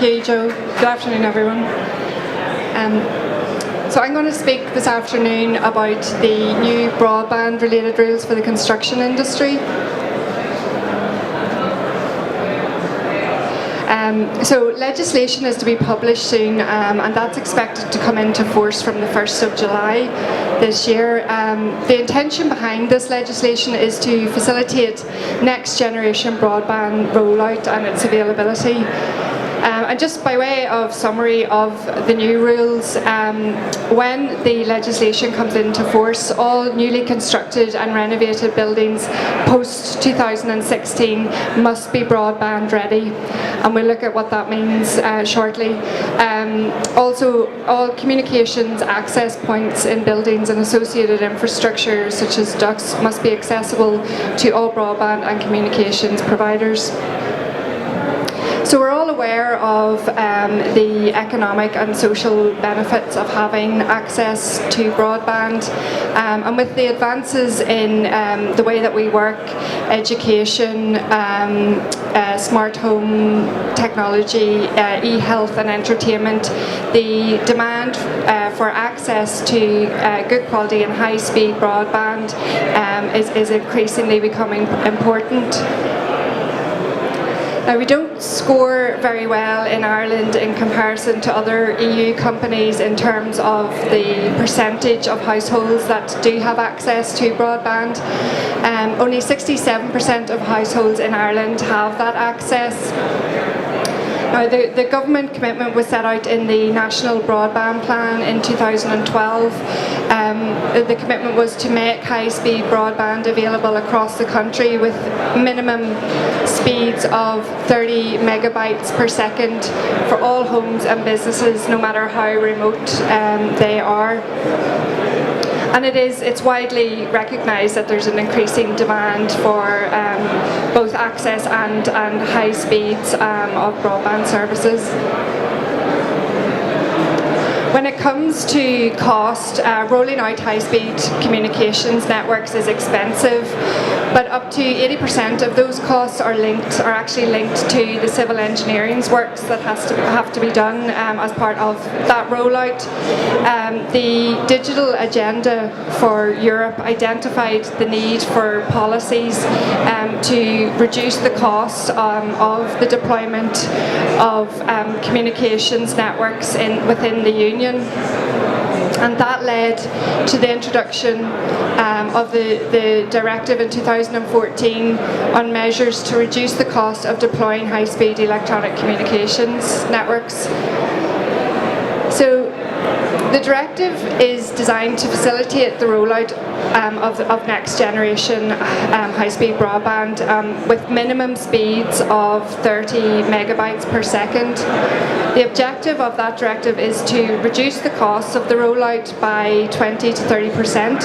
Thank you, Joe. Good afternoon, everyone. So I'm going to speak this afternoon about the new broadband-related rules for the construction industry. So legislation is to be published soon, and that's expected to come into force from the 1st of July this year. The intention behind this legislation is to facilitate next generation broadband rollout and its availability. And just by way of summary of the new rules, when the legislation comes into force, all newly constructed and renovated buildings post 2016 must be broadband ready, and we'll look at what that means shortly. Also, all communications access points in buildings and associated infrastructure such as ducts must be accessible to all broadband and communications providers. So we're all aware of the economic and social benefits of having access to broadband, and with the advances in the way that we work, education, smart home technology, e-health and entertainment, the demand for access to good quality and high-speed broadband is increasingly becoming important. Now, we don't score very well in Ireland in comparison to other EU companies in terms of the percentage of households that do have access to broadband. Only 67% of households in Ireland have that access. Now, the government commitment was set out in the National Broadband Plan in 2012. The commitment was to make high-speed broadband available across the country with minimum speeds of 30 megabytes per second for all homes and businesses, no matter how remote they are. And it's widely recognised that there's an increasing demand for both access and high speeds of broadband services. When it comes to cost, rolling out high-speed communications networks is expensive, but up to 80% of those costs are actually linked to the civil engineering works that have to be done as part of that rollout. The digital agenda for Europe identified the need for policies to reduce the cost of the deployment of communications networks within the Union. And that led to the introduction of the directive in 2014 on measures to reduce the cost of deploying high-speed electronic communications networks. So the directive is designed to facilitate the rollout of next generation high-speed broadband with minimum speeds of 30 megabytes per second. The objective of that directive is to reduce the costs of the rollout by 20 to 30%.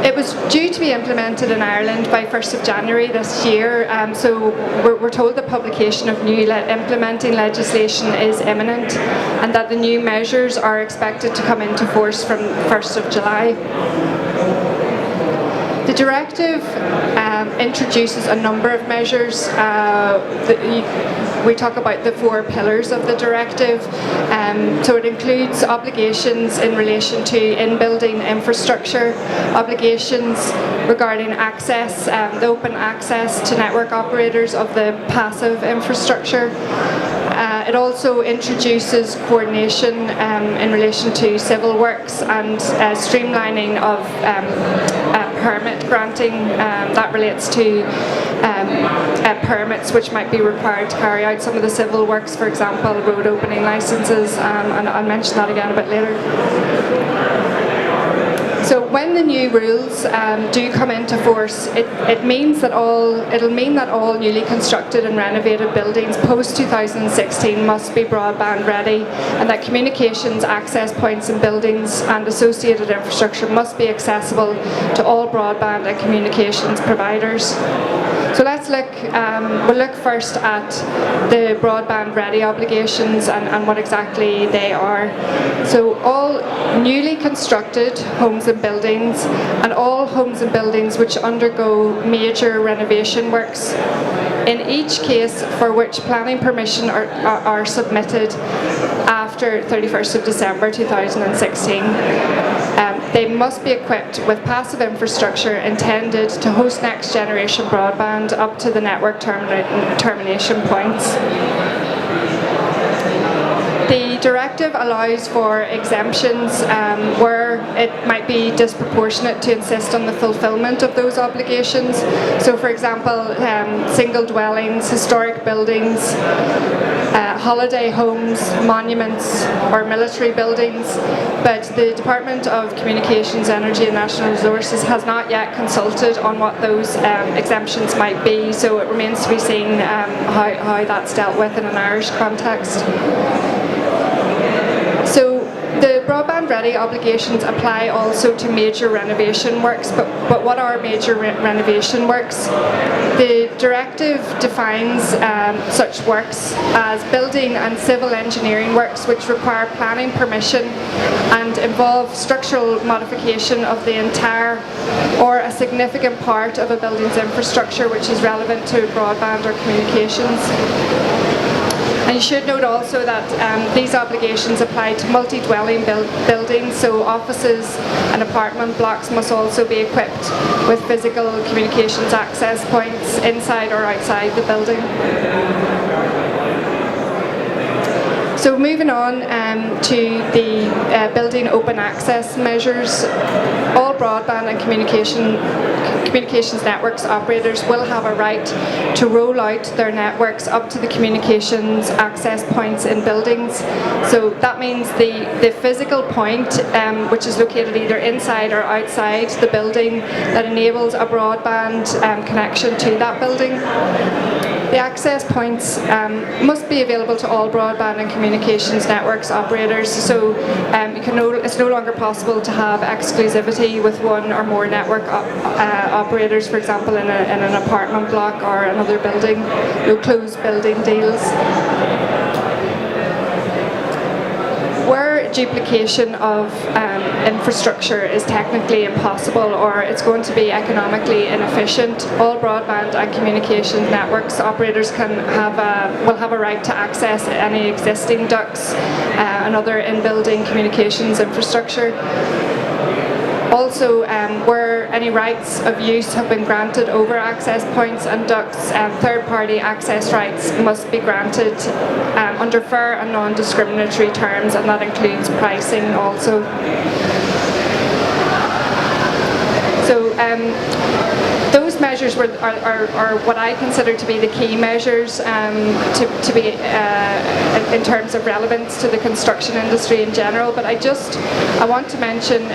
It was due to be implemented in Ireland by 1st of January this year, so we're told the publication of new implementing legislation is imminent and that the new measures are expected to come into force from 1st of July. The directive introduces a number of measures. We talk about the 4 pillars of the directive. So it includes obligations in relation to in-building infrastructure, obligations regarding access, the open access to network operators of the passive infrastructure. It also introduces coordination in relation to civil works and streamlining of permit granting that relates to permits which might be required to carry out some of the civil works, for example, road opening licences, and I'll mention that again a bit later. So when the new rules do come into force, it'll mean that all newly constructed and renovated buildings post 2016 must be broadband ready, and that communications access points in buildings and associated infrastructure must be accessible to all broadband and communications providers. So let's look, we'll look first at the broadband ready obligations and what exactly they are. So all newly constructed homes and and buildings, and all homes and buildings which undergo major renovation works, in each case for which planning permission are submitted after 31st of December 2016. They must be equipped with passive infrastructure intended to host next generation broadband up to the network termination points. The directive allows for exemptions where it might be disproportionate to insist on the fulfilment of those obligations. So, for example, single dwellings, historic buildings, holiday homes, monuments or military buildings, but the Department of Communications, Energy and National Resources has not yet consulted on what those exemptions might be, so it remains to be seen how that's dealt with in an Irish context. So the broadband ready obligations apply also to major renovation works, but what are major renovation works? The directive defines such works as building and civil engineering works which require planning permission and involve structural modification of the entire or a significant part of a building's infrastructure which is relevant to broadband or communications. And you should note also that these obligations apply to multi-dwelling buildings, so offices and apartment blocks must also be equipped with physical communications access points inside or outside the building. So moving on to the building open access measures, all broadband and communications networks operators will have a right to roll out their networks up to the communications access points in buildings. So that means the physical point which is located either inside or outside the building that enables a broadband connection to that building. The access points must be available to all broadband and communications networks operators, so it's no longer possible to have exclusivity with one or more network operators, for example in an apartment block or another building, no closed building deals. Where duplication of infrastructure is technically impossible or it's going to be economically inefficient, all broadband and communications networks operators will have a right to access any existing ducts and other in-building communications infrastructure. Also, where any rights of use have been granted over access points and ducts, third-party access rights must be granted under fair and non-discriminatory terms, and that includes pricing also. So those measures are what I consider to be the key measures to be in terms of relevance to the construction industry in general, but I want to mention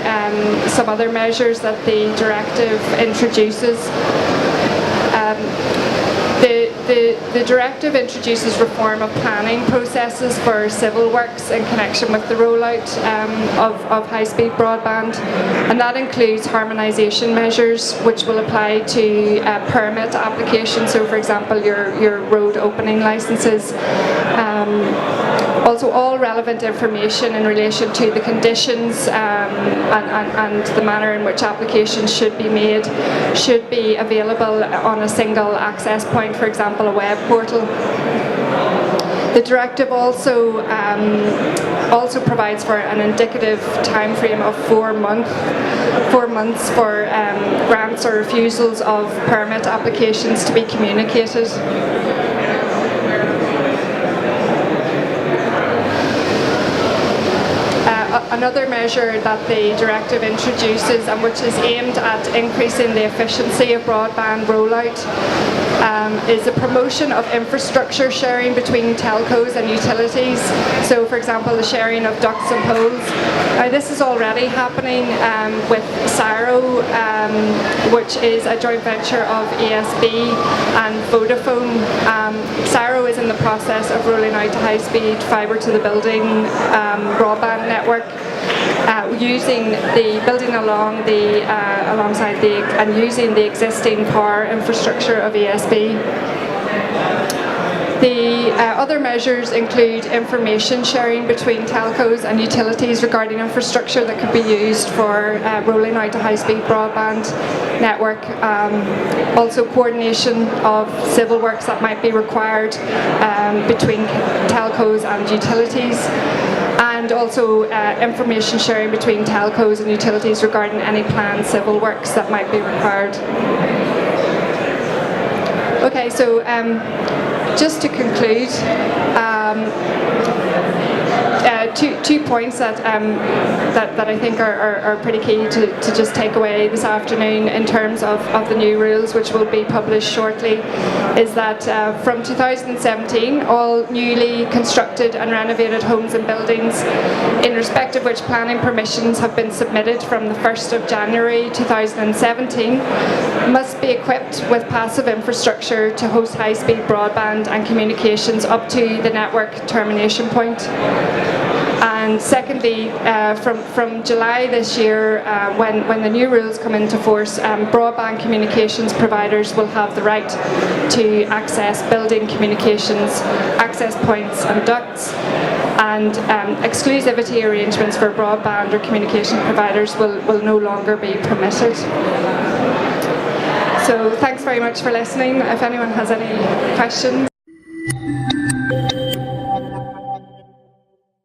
some other measures that the directive introduces. The directive introduces reform of planning processes for civil works in connection with the rollout of high-speed broadband, and that includes harmonisation measures which will apply to permit applications, so for example your road opening licences. Also, all relevant information in relation to the conditions and the manner in which applications should be made should be available on a single access point, for example, a web portal. The directive also provides for an indicative time frame of 4 months for grants or refusals of permit applications to be communicated. Another measure that the directive introduces, and which is aimed at increasing the efficiency of broadband rollout, is the promotion of infrastructure sharing between telcos and utilities. So, for example, the sharing of ducts and poles. Now, this is already happening with Cyro, which is a joint venture of ASB and Vodafone. Cyro is in the process of rolling out a high-speed fibre to the building broadband network, using the building alongside and using the existing power infrastructure of ASB. The other measures include information sharing between telcos and utilities regarding infrastructure that could be used for rolling out a high-speed broadband network. Also coordination of civil works that might be required between telcos and utilities. And also information sharing between telcos and utilities regarding any planned civil works that might be required. Okay, so just to conclude, two points that I think are pretty key to just take away this afternoon in terms of the new rules, which will be published shortly, is that from 2017 all newly constructed and renovated homes and buildings in respect of which planning permissions have been submitted from the 1st of January 2017 must be equipped with passive infrastructure to host high-speed broadband and communications up to the network termination point. And secondly, from July this year, when the new rules come into force, broadband communications providers will have the right to access building communications, access points and ducts, and exclusivity arrangements for broadband or communication providers will no longer be permitted. So thanks very much for listening. If anyone has any questions.